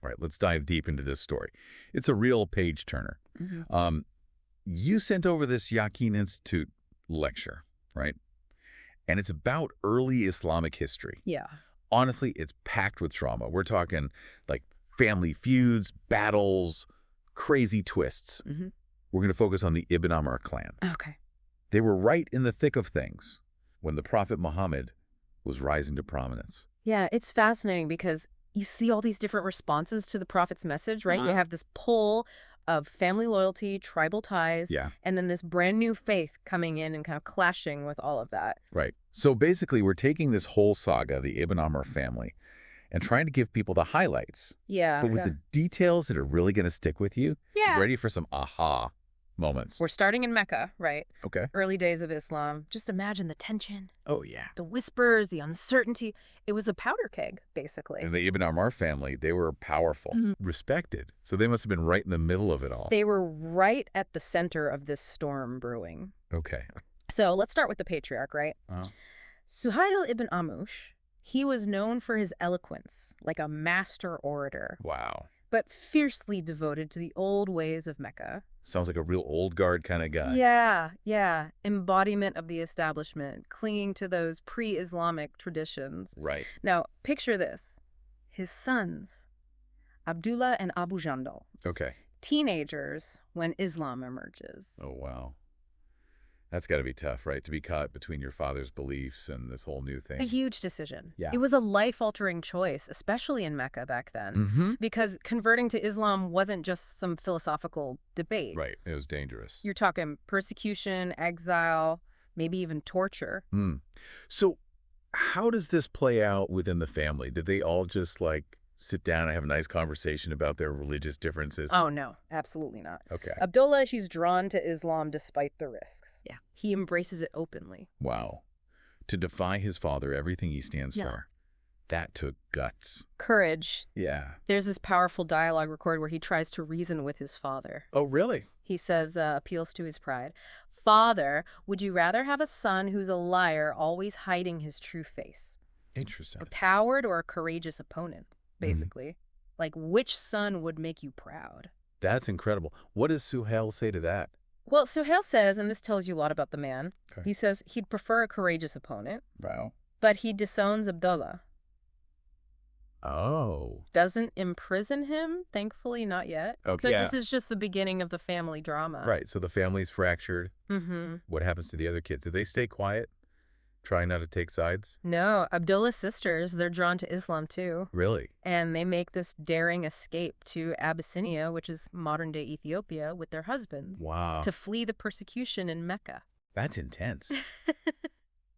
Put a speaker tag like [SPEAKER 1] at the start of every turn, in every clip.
[SPEAKER 1] All right, let's dive deep into this story. It's a real page-turner. You sent over this Yaqeen Institute lecture, right? And it's about early Islamic history.
[SPEAKER 2] Yeah.
[SPEAKER 1] Honestly, it's packed with trauma. We're talking like family feuds, battles, crazy twists. We're going to focus on the Ibn Amr clan.
[SPEAKER 2] Okay.
[SPEAKER 1] They were right in the thick of things when the Prophet Muhammad was rising to prominence.
[SPEAKER 2] Yeah, it's fascinating because you see all these different responses to the Prophet's message, right? You have this pull of family loyalty, tribal ties, and then this brand new faith coming in and kind of clashing with all of that.
[SPEAKER 1] Right. So basically, we're taking this whole saga, the Ibn Amr family, and trying to give people the highlights.
[SPEAKER 2] Yeah.
[SPEAKER 1] But with the details that are really going to stick with you, ready for some aha moments.
[SPEAKER 2] We're starting in Mecca, right?
[SPEAKER 1] Okay.
[SPEAKER 2] Early days of Islam. Just imagine the tension.
[SPEAKER 1] Oh, yeah.
[SPEAKER 2] The whispers, the uncertainty. It was a powder keg, basically.
[SPEAKER 1] And the Ibn Amr family, they were powerful, respected. So they must have been right in the middle of it all.
[SPEAKER 2] They were right at the center of this storm brewing.
[SPEAKER 1] Okay.
[SPEAKER 2] So let's start with the patriarch, right? Suhail ibn Amush, he was known for his eloquence, like a master orator.
[SPEAKER 1] Wow.
[SPEAKER 2] But fiercely devoted to the old ways of Mecca.
[SPEAKER 1] Sounds like a real old guard kind of guy.
[SPEAKER 2] Yeah. Embodiment of the establishment, clinging to those pre-Islamic traditions.
[SPEAKER 1] Right.
[SPEAKER 2] Now, picture this. His sons, Abdullah and Abu Jandal.
[SPEAKER 1] Okay.
[SPEAKER 2] Teenagers when Islam emerges.
[SPEAKER 1] Oh, wow. That's got to be tough, right? To be caught between your father's beliefs and this whole new thing.
[SPEAKER 2] A huge decision.
[SPEAKER 1] Yeah.
[SPEAKER 2] It was a life-altering choice, especially in Mecca back then, because converting to Islam wasn't just some philosophical debate.
[SPEAKER 1] Right. It was dangerous.
[SPEAKER 2] You're talking persecution, exile, maybe even torture.
[SPEAKER 1] So how does this play out within the family? Did they all just like sit down and have a nice conversation about their religious differences?
[SPEAKER 2] Oh, no, absolutely not.
[SPEAKER 1] Okay.
[SPEAKER 2] Abdullah, he's drawn to Islam despite the risks. Yeah. He embraces it openly.
[SPEAKER 1] Wow. To defy his father, everything he stands for. That took guts.
[SPEAKER 2] Courage.
[SPEAKER 1] Yeah.
[SPEAKER 2] There's this powerful dialogue recorded where he tries to reason with his father.
[SPEAKER 1] Oh, really?
[SPEAKER 2] He says, appeals to his pride. Father, would you rather have a son who's a liar, always hiding his true face?
[SPEAKER 1] Interesting.
[SPEAKER 2] A coward or a courageous opponent, basically? Like, which son would make you proud?
[SPEAKER 1] That's incredible. What does Suhail say to that?
[SPEAKER 2] Well, Suhail says, and this tells you a lot about the man, he says he'd prefer a courageous opponent.
[SPEAKER 1] Wow.
[SPEAKER 2] But he disowns Abdullah.
[SPEAKER 1] Oh.
[SPEAKER 2] Doesn't imprison him, thankfully, not yet.
[SPEAKER 1] Okay.
[SPEAKER 2] So this is just the beginning of the family drama.
[SPEAKER 1] Right, so the family's fractured. What happens to the other kids? Do they stay quiet? Try not to take sides?
[SPEAKER 2] No, Abdullah's sisters, they're drawn to Islam too.
[SPEAKER 1] Really?
[SPEAKER 2] And they make this daring escape to Abyssinia, which is modern-day Ethiopia, with their husbands.
[SPEAKER 1] Wow.
[SPEAKER 2] To flee the persecution in Mecca.
[SPEAKER 1] That's intense.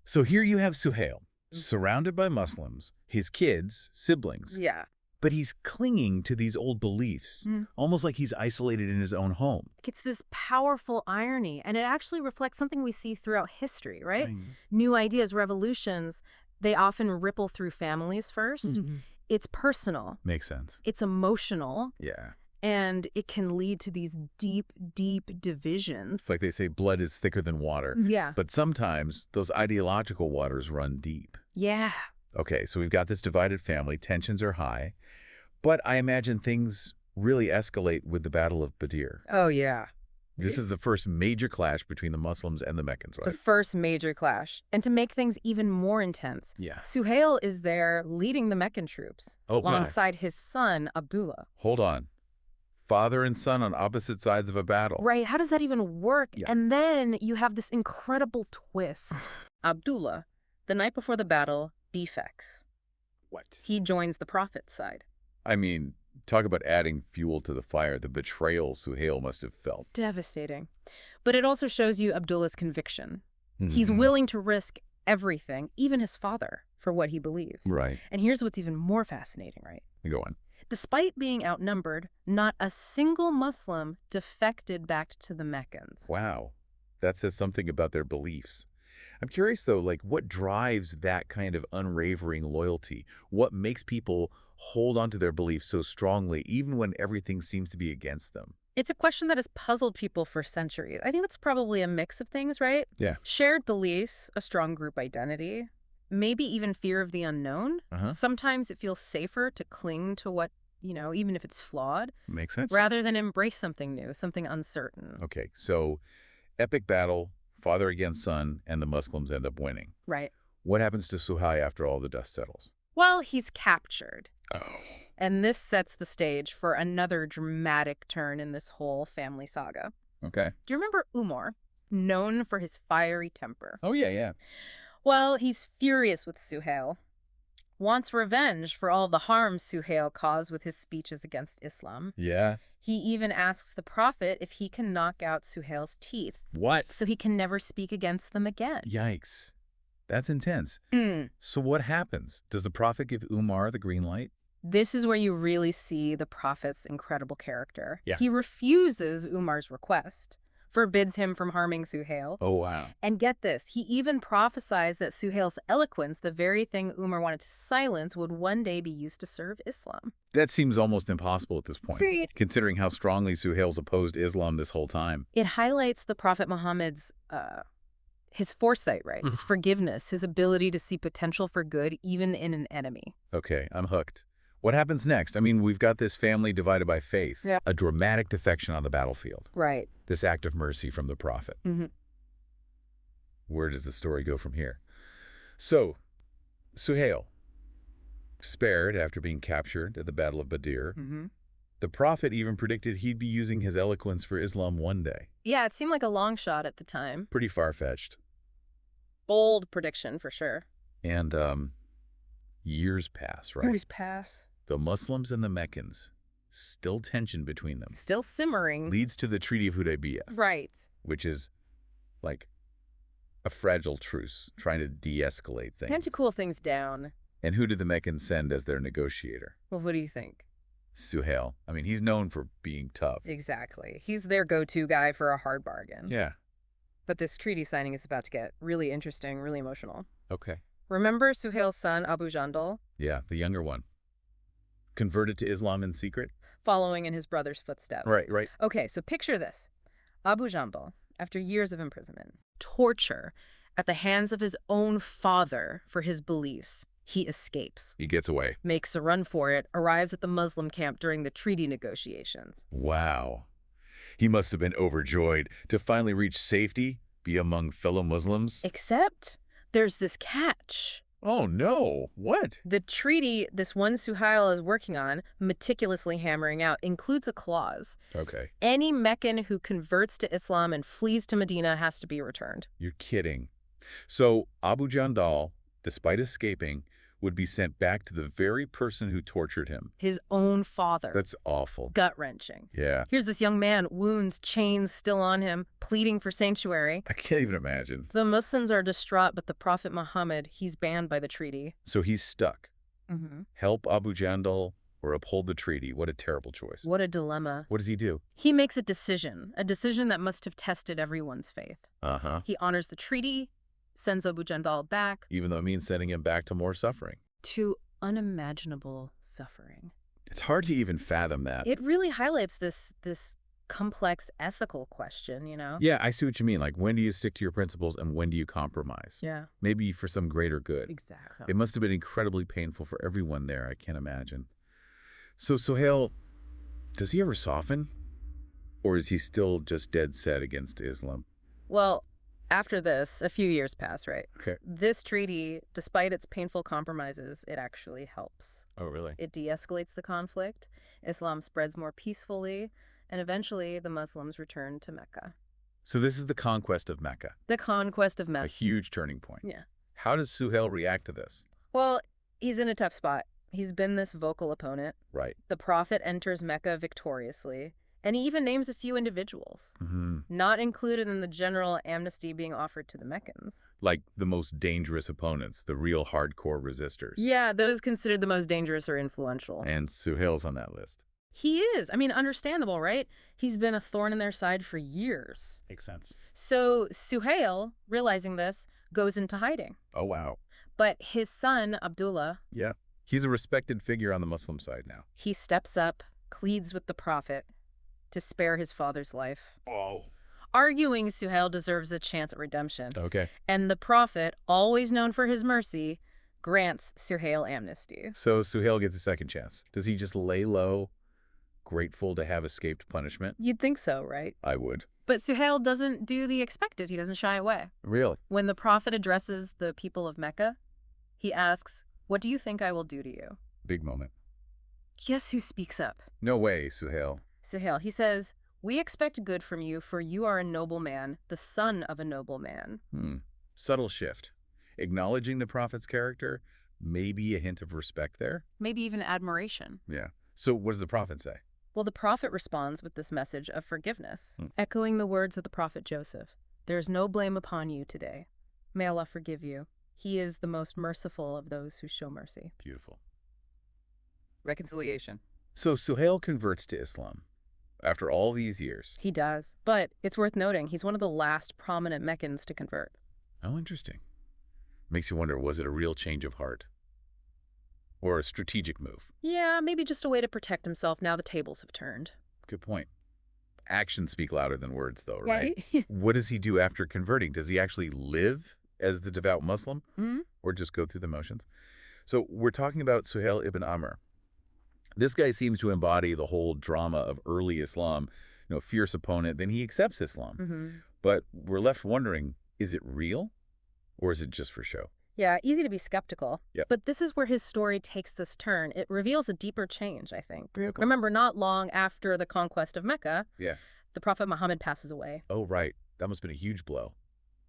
[SPEAKER 1] So here you have Suhail, surrounded by Muslims, his kids, siblings.
[SPEAKER 2] Yeah.
[SPEAKER 1] But he's clinging to these old beliefs, almost like he's isolated in his own home.
[SPEAKER 2] It's this powerful irony, and it actually reflects something we see throughout history, right? New ideas, revolutions, they often ripple through families first. It's personal.
[SPEAKER 1] Makes sense.
[SPEAKER 2] It's emotional.
[SPEAKER 1] Yeah.
[SPEAKER 2] And it can lead to these deep, deep divisions.
[SPEAKER 1] It's like they say blood is thicker than water.
[SPEAKER 2] Yeah.
[SPEAKER 1] But sometimes those ideological waters run deep.
[SPEAKER 2] Yeah.
[SPEAKER 1] Okay, so we've got this divided family. Tensions are high. But I imagine things really escalate with the Battle of Badr.
[SPEAKER 2] Oh, yeah.
[SPEAKER 1] This is the first major clash between the Muslims and the Meccans, right?
[SPEAKER 2] The first major clash. And to make things even more intense, Suhail is there leading the Meccan troops alongside his son, Abdullah.
[SPEAKER 1] Hold on. Father and son on opposite sides of a battle.
[SPEAKER 2] Right. How does that even work? And then you have this incredible twist. Abdullah, the night before the battle, defects.
[SPEAKER 1] What?
[SPEAKER 2] He joins the Prophet's side.
[SPEAKER 1] I mean, talk about adding fuel to the fire. The betrayal Suhail must have felt.
[SPEAKER 2] Devastating. But it also shows you Abdullah's conviction. He's willing to risk everything, even his father, for what he believes.
[SPEAKER 1] Right.
[SPEAKER 2] And here's what's even more fascinating, right?
[SPEAKER 1] Go on.
[SPEAKER 2] Despite being outnumbered, not a single Muslim defected back to the Meccans.
[SPEAKER 1] Wow. That says something about their beliefs. I'm curious, though, like what drives that kind of unwavering loyalty? What makes people hold on to their beliefs so strongly, even when everything seems to be against them?
[SPEAKER 2] It's a question that has puzzled people for centuries. I think that's probably a mix of things, right?
[SPEAKER 1] Yeah.
[SPEAKER 2] Shared beliefs, a strong group identity, maybe even fear of the unknown. Sometimes it feels safer to cling to what even if it's flawed,
[SPEAKER 1] Makes sense.
[SPEAKER 2] rather than embrace something new, something uncertain.
[SPEAKER 1] Okay, so epic battle, father against son, and the Muslims end up winning.
[SPEAKER 2] Right.
[SPEAKER 1] What happens to Suhail after all the dust settles?
[SPEAKER 2] Well, he's captured.
[SPEAKER 1] Oh.
[SPEAKER 2] And this sets the stage for another dramatic turn in this whole family saga.
[SPEAKER 1] Okay.
[SPEAKER 2] Do you remember Umar, known for his fiery temper?
[SPEAKER 1] Oh, yeah.
[SPEAKER 2] Well, he's furious with Suhail, wants revenge for all the harm Suhail caused with his speeches against Islam.
[SPEAKER 1] Yeah.
[SPEAKER 2] He even asks the Prophet if he can knock out Suhail's teeth.
[SPEAKER 1] What?
[SPEAKER 2] So he can never speak against them again.
[SPEAKER 1] Yikes. That's intense. So what happens? Does the Prophet give Umar the green light?
[SPEAKER 2] This is where you really see the Prophet's incredible character.
[SPEAKER 1] Yeah.
[SPEAKER 2] He refuses Umar's request, forbids him from harming Suhail.
[SPEAKER 1] Oh, wow.
[SPEAKER 2] And get this, he even prophesies that Suhail's eloquence, the very thing Umar wanted to silence, would one day be used to serve Islam.
[SPEAKER 1] That seems almost impossible at this point,
[SPEAKER 2] Period.
[SPEAKER 1] considering how strongly Suhail's opposed Islam this whole time.
[SPEAKER 2] It highlights the Prophet Muhammad's his foresight, right? His forgiveness, his ability to see potential for good even in an enemy.
[SPEAKER 1] Okay, I'm hooked. What happens next? I mean, we've got this family divided by faith,
[SPEAKER 2] Yeah.
[SPEAKER 1] a dramatic defection on the battlefield,
[SPEAKER 2] Right.
[SPEAKER 1] this act of mercy from the Prophet. Where does the story go from here? So, Suhail, spared after being captured at the Battle of Badr, the Prophet even predicted he'd be using his eloquence for Islam one day.
[SPEAKER 2] Yeah, it seemed like a long shot at the time.
[SPEAKER 1] Pretty far-fetched.
[SPEAKER 2] Bold prediction, for sure.
[SPEAKER 1] And, years pass, right?
[SPEAKER 2] Always pass.
[SPEAKER 1] The Muslims and the Meccans, still tension between them,
[SPEAKER 2] Still simmering.
[SPEAKER 1] leads to the Treaty of Hudaybiyah,
[SPEAKER 2] Right.
[SPEAKER 1] which is like a fragile truce, trying to de-escalate
[SPEAKER 2] Time
[SPEAKER 1] things.
[SPEAKER 2] to cool things down.
[SPEAKER 1] And who did the Meccans send as their negotiator?
[SPEAKER 2] Well, what do you think?
[SPEAKER 1] Suhail. I mean, he's known for being tough.
[SPEAKER 2] Exactly. He's their go-to guy for a hard bargain.
[SPEAKER 1] Yeah.
[SPEAKER 2] But this treaty signing is about to get really interesting, really emotional.
[SPEAKER 1] Okay.
[SPEAKER 2] Remember Suhail's son, Abu Jandal,
[SPEAKER 1] Yeah, the younger one. Converted to Islam in secret?
[SPEAKER 2] following in his brother's footsteps?
[SPEAKER 1] Right.
[SPEAKER 2] Okay, so picture this. Abu Jandal, after years of imprisonment, torture at the hands of his own father for his beliefs, he escapes,
[SPEAKER 1] He gets away.
[SPEAKER 2] makes a run for it, arrives at the Muslim camp during the treaty negotiations.
[SPEAKER 1] Wow. He must have been overjoyed to finally reach safety, be among fellow Muslims.
[SPEAKER 2] Except there's this catch.
[SPEAKER 1] Oh, no. What?
[SPEAKER 2] The treaty this one Suhail is working on, meticulously hammering out, includes a clause.
[SPEAKER 1] Okay.
[SPEAKER 2] Any Meccan who converts to Islam and flees to Medina has to be returned.
[SPEAKER 1] You're kidding. So Abu Jandal, despite escaping, would be sent back to the very person who tortured him.
[SPEAKER 2] His own father.
[SPEAKER 1] That's awful.
[SPEAKER 2] Gut-wrenching.
[SPEAKER 1] Yeah.
[SPEAKER 2] Here's this young man, wounds, chains still on him, pleading for sanctuary.
[SPEAKER 1] I can't even imagine.
[SPEAKER 2] The Muslims are distraught, but the Prophet Muhammad, he's banned by the treaty.
[SPEAKER 1] So he's stuck. Help Abu Jandal or uphold the treaty. What a terrible choice.
[SPEAKER 2] What a dilemma.
[SPEAKER 1] What does he do?
[SPEAKER 2] He makes a decision that must have tested everyone's faith.
[SPEAKER 1] Uh-huh.
[SPEAKER 2] He honors the treaty, sends Abu Jandal back.
[SPEAKER 1] Even though it means sending him back to more suffering.
[SPEAKER 2] To unimaginable suffering.
[SPEAKER 1] It's hard to even fathom that.
[SPEAKER 2] It really highlights this complex ethical question, you know?
[SPEAKER 1] Yeah, I see what you mean. Like, when do you stick to your principles and when do you compromise?
[SPEAKER 2] Yeah.
[SPEAKER 1] Maybe for some greater good.
[SPEAKER 2] Exactly.
[SPEAKER 1] It must have been incredibly painful for everyone there, I can't imagine. So, Suhail, does he ever soften? Or is he still just dead set against Islam?
[SPEAKER 2] Well, after this, a few years pass, right?
[SPEAKER 1] Okay.
[SPEAKER 2] This treaty, despite its painful compromises, it actually helps.
[SPEAKER 1] Oh, really?
[SPEAKER 2] It de-escalates the conflict, Islam spreads more peacefully, and eventually the Muslims return to Mecca.
[SPEAKER 1] So this is the conquest of Mecca.
[SPEAKER 2] The conquest of
[SPEAKER 1] A
[SPEAKER 2] Mecca.
[SPEAKER 1] huge turning point.
[SPEAKER 2] Yeah.
[SPEAKER 1] How does Suhail react to this?
[SPEAKER 2] Well, he's in a tough spot. He's been this vocal opponent.
[SPEAKER 1] Right.
[SPEAKER 2] The Prophet enters Mecca victoriously, and he even names a few individuals, not included in the general amnesty being offered to the Meccans.
[SPEAKER 1] Like the most dangerous opponents, the real hardcore resistors.
[SPEAKER 2] Yeah, those considered the most dangerous or influential.
[SPEAKER 1] And Suhail's on that list.
[SPEAKER 2] He is. I mean, understandable, right? He's been a thorn in their side for years.
[SPEAKER 1] Makes sense.
[SPEAKER 2] So Suhail, realizing this, goes into hiding.
[SPEAKER 1] Oh, wow.
[SPEAKER 2] But his son, Abdullah,
[SPEAKER 1] Yeah. He's a respected figure on the Muslim side now.
[SPEAKER 2] he steps up, pleads with the Prophet to spare his father's life,
[SPEAKER 1] Oh.
[SPEAKER 2] arguing Suhail deserves a chance at redemption.
[SPEAKER 1] Okay.
[SPEAKER 2] And the Prophet, always known for his mercy, grants Suhail amnesty.
[SPEAKER 1] So Suhail gets a second chance. Does he just lay low, grateful to have escaped punishment?
[SPEAKER 2] You'd think so, right?
[SPEAKER 1] I would.
[SPEAKER 2] But Suhail doesn't do the expected. He doesn't shy away.
[SPEAKER 1] Really?
[SPEAKER 2] When the prophet addresses the people of Mecca, he asks, "What do you think I will do to you?"
[SPEAKER 1] Big moment.
[SPEAKER 2] Guess who speaks up?
[SPEAKER 1] No way, Suhail.
[SPEAKER 2] Suhail, he says, "We expect good from you, for you are a noble man, the son of a noble man."
[SPEAKER 1] Subtle shift. Acknowledging the prophet's character, maybe a hint of respect there?
[SPEAKER 2] Maybe even admiration.
[SPEAKER 1] Yeah. So what does the prophet say?
[SPEAKER 2] Well, the prophet responds with this message of forgiveness, echoing the words of the prophet Joseph. "There is no blame upon you today. May Allah forgive you. He is the most merciful of those who show mercy."
[SPEAKER 1] Beautiful.
[SPEAKER 2] Reconciliation.
[SPEAKER 1] So Suhail converts to Islam after all these years.
[SPEAKER 2] He does. But it's worth noting, he's one of the last prominent Meccans to convert.
[SPEAKER 1] Oh, interesting. Makes you wonder, was it a real change of heart? Or a strategic move?
[SPEAKER 2] Yeah, maybe just a way to protect himself now the tables have turned.
[SPEAKER 1] Good point. Actions speak louder than words, though, right?
[SPEAKER 2] Right?
[SPEAKER 1] What does he do after converting? Does he actually live as the devout Muslim?
[SPEAKER 2] Hmm?
[SPEAKER 1] Or just go through the motions? So we're talking about Suhail ibn Amr. This guy seems to embody the whole drama of early Islam, fierce opponent, then he accepts Islam. But we're left wondering, is it real or is it just for show?
[SPEAKER 2] Yeah, easy to be skeptical.
[SPEAKER 1] Yep.
[SPEAKER 2] But this is where his story takes this turn. It reveals a deeper change, I think.
[SPEAKER 1] Real cool.
[SPEAKER 2] Remember, not long after the conquest of Mecca,
[SPEAKER 1] Yeah.
[SPEAKER 2] the Prophet Muhammad passes away.
[SPEAKER 1] Oh, right. That must have been a huge blow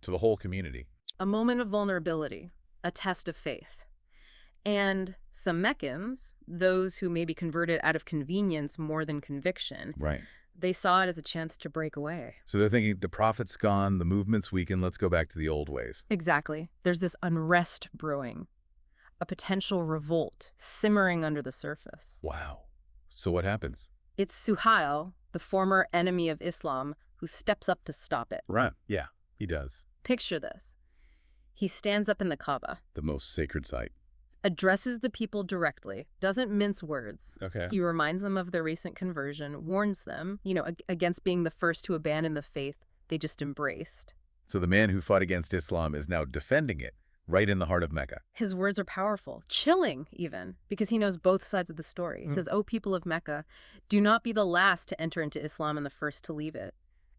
[SPEAKER 1] to the whole community.
[SPEAKER 2] A moment of vulnerability, a test of faith. And some Meccans, those who maybe converted out of convenience more than conviction,
[SPEAKER 1] Right.
[SPEAKER 2] they saw it as a chance to break away.
[SPEAKER 1] So they're thinking, the prophet's gone, the movement's weakened, let's go back to the old ways.
[SPEAKER 2] Exactly. There's this unrest brewing, a potential revolt simmering under the surface.
[SPEAKER 1] Wow. So what happens?
[SPEAKER 2] It's Suhail, the former enemy of Islam, who steps up to stop it.
[SPEAKER 1] Right. Yeah, he does.
[SPEAKER 2] Picture this. He stands up in the Kaaba,
[SPEAKER 1] The most sacred site.
[SPEAKER 2] addresses the people directly, doesn't mince words.
[SPEAKER 1] Okay.
[SPEAKER 2] He reminds them of their recent conversion, warns them, against being the first to abandon the faith they just embraced.
[SPEAKER 1] So the man who fought against Islam is now defending it right in the heart of Mecca.
[SPEAKER 2] His words are powerful, chilling even, because he knows both sides of the story. He says, "O people of Mecca, do not be the last to enter into Islam and the first to leave it."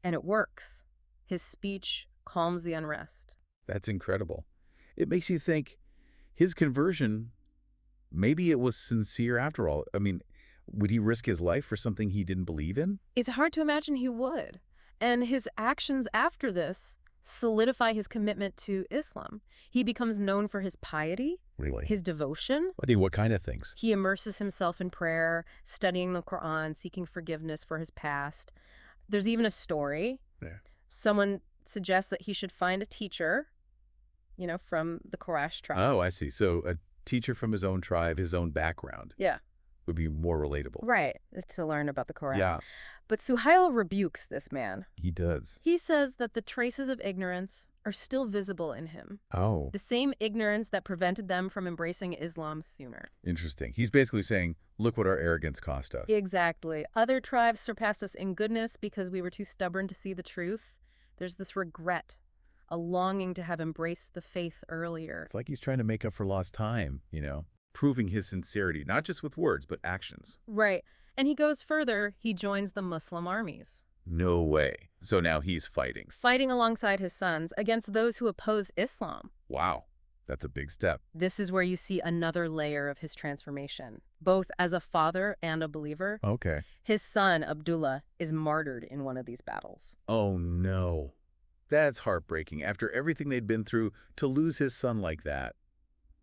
[SPEAKER 2] And it works. His speech calms the unrest.
[SPEAKER 1] That's incredible. It makes you think, his conversion, maybe it was sincere after all. I mean, would he risk his life for something he didn't believe in?
[SPEAKER 2] It's hard to imagine he would. And his actions after this solidify his commitment to Islam. He becomes known for his piety,
[SPEAKER 1] Really?
[SPEAKER 2] his devotion.
[SPEAKER 1] What kind of things?
[SPEAKER 2] He immerses himself in prayer, studying the Quran, seeking forgiveness for his past. There's even a story.
[SPEAKER 1] Yeah.
[SPEAKER 2] Someone suggests that he should find a teacher, from the Quraysh tribe.
[SPEAKER 1] Oh, I see. So a teacher from his own tribe, his own background,
[SPEAKER 2] Yeah.
[SPEAKER 1] would be more relatable.
[SPEAKER 2] Right, to learn about the Quran.
[SPEAKER 1] Yeah,
[SPEAKER 2] But Suhail rebukes this man.
[SPEAKER 1] he does.
[SPEAKER 2] He says that the traces of ignorance are still visible in him.
[SPEAKER 1] Oh,
[SPEAKER 2] The same ignorance that prevented them from embracing Islam sooner.
[SPEAKER 1] interesting. He's basically saying, look what our arrogance cost us.
[SPEAKER 2] Exactly. Other tribes surpassed us in goodness because we were too stubborn to see the truth. There's this regret, a longing to have embraced the faith earlier.
[SPEAKER 1] It's like he's trying to make up for lost time, proving his sincerity, not just with words, but actions.
[SPEAKER 2] Right. And he goes further. He joins the Muslim armies,
[SPEAKER 1] No way. So now he's fighting.
[SPEAKER 2] fighting alongside his sons against those who oppose Islam.
[SPEAKER 1] Wow, that's a big step.
[SPEAKER 2] This is where you see another layer of his transformation, both as a father and a believer.
[SPEAKER 1] Okay.
[SPEAKER 2] His son, Abdullah, is martyred in one of these battles.
[SPEAKER 1] Oh, no. That's heartbreaking. After everything they'd been through, to lose his son like that.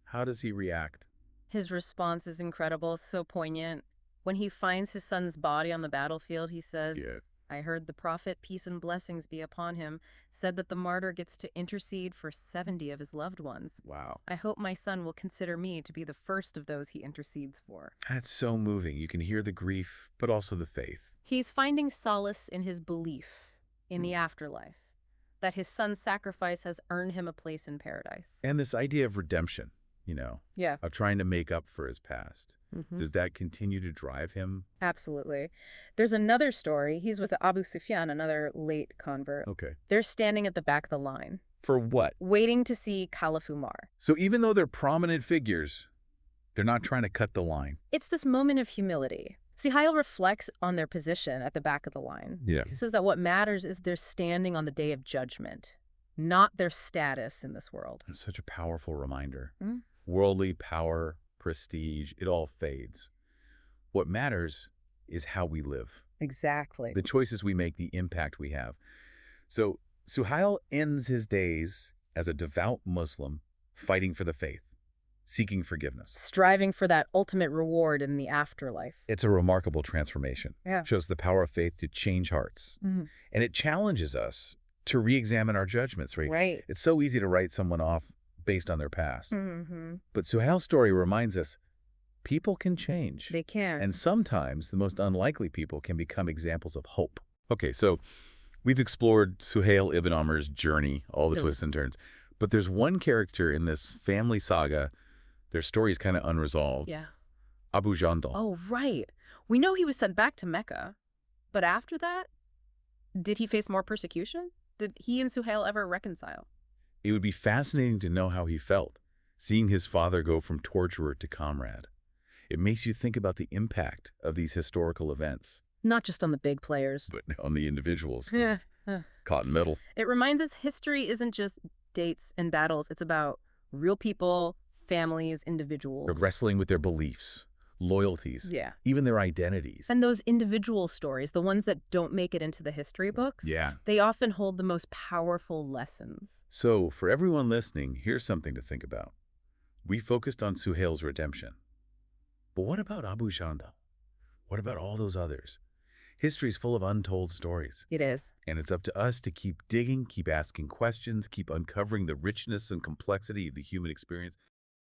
[SPEAKER 1] How does he react?
[SPEAKER 2] His response is incredible, so poignant. When he finds his son's body on the battlefield, he says,
[SPEAKER 1] Yeah.
[SPEAKER 2] "I heard the prophet, peace and blessings be upon him, said that the martyr gets to intercede for 70 of his loved ones.
[SPEAKER 1] Wow.
[SPEAKER 2] I hope my son will consider me to be the first of those he intercedes for."
[SPEAKER 1] That's so moving. You can hear the grief, but also the faith.
[SPEAKER 2] He's finding solace in his belief in the afterlife, that his son's sacrifice has earned him a place in paradise.
[SPEAKER 1] And this idea of redemption,
[SPEAKER 2] Yeah.
[SPEAKER 1] of trying to make up for his past.
[SPEAKER 2] Mhm.
[SPEAKER 1] Does that continue to drive him?
[SPEAKER 2] Absolutely. There's another story. He's with Abu Sufyan, another late convert.
[SPEAKER 1] Okay.
[SPEAKER 2] They're standing at the back of the line,
[SPEAKER 1] For what?
[SPEAKER 2] Waiting to see Kalafumar.
[SPEAKER 1] So even though they're prominent figures, they're not trying to cut the line.
[SPEAKER 2] It's this moment of humility. Suhail reflects on their position at the back of the line.
[SPEAKER 1] Yeah.
[SPEAKER 2] He says that what matters is their standing on the day of judgment, not their status in this world.
[SPEAKER 1] It's such a powerful reminder.
[SPEAKER 2] Mm.
[SPEAKER 1] Worldly power, prestige, it all fades. What matters is how we live.
[SPEAKER 2] Exactly.
[SPEAKER 1] The choices we make, the impact we have. So Suhail ends his days as a devout Muslim fighting for the faith, seeking forgiveness.
[SPEAKER 2] Striving for that ultimate reward in the afterlife.
[SPEAKER 1] It's a remarkable transformation.
[SPEAKER 2] Yeah.
[SPEAKER 1] Shows the power of faith to change hearts.
[SPEAKER 2] Mm-hmm.
[SPEAKER 1] And it challenges us to re-examine our judgments, right?
[SPEAKER 2] Right.
[SPEAKER 1] It's so easy to write someone off based on their past.
[SPEAKER 2] Mm-hmm.
[SPEAKER 1] But Suhail's story reminds us people can change.
[SPEAKER 2] They can.
[SPEAKER 1] And sometimes the most unlikely people can become examples of hope. Okay, so we've explored Suhail ibn Amr's journey, all the twists and turns. But there's one character in this family saga, their story is kind of unresolved.
[SPEAKER 2] Yeah.
[SPEAKER 1] Abu Jandal.
[SPEAKER 2] Oh, right. We know he was sent back to Mecca. But after that, did he face more persecution? Did he and Suhail ever reconcile?
[SPEAKER 1] It would be fascinating to know how he felt, seeing his father go from torturer to comrade. It makes you think about the impact of these historical events.
[SPEAKER 2] Not just on the big players.
[SPEAKER 1] But on the individuals.
[SPEAKER 2] Yeah.
[SPEAKER 1] Caught in the middle.
[SPEAKER 2] It reminds us history isn't just dates and battles. It's about real people, families, individuals.
[SPEAKER 1] They're wrestling with their beliefs, loyalties, even their identities.
[SPEAKER 2] And those individual stories, the ones that don't make it into the history books, they often hold the most powerful lessons.
[SPEAKER 1] So, for everyone listening, here's something to think about. We focused on Suhail's redemption. But what about Abu Jandal? What about all those others? History's full of untold stories.
[SPEAKER 2] It is.
[SPEAKER 1] And it's up to us to keep digging, keep asking questions, keep uncovering the richness and complexity of the human experience.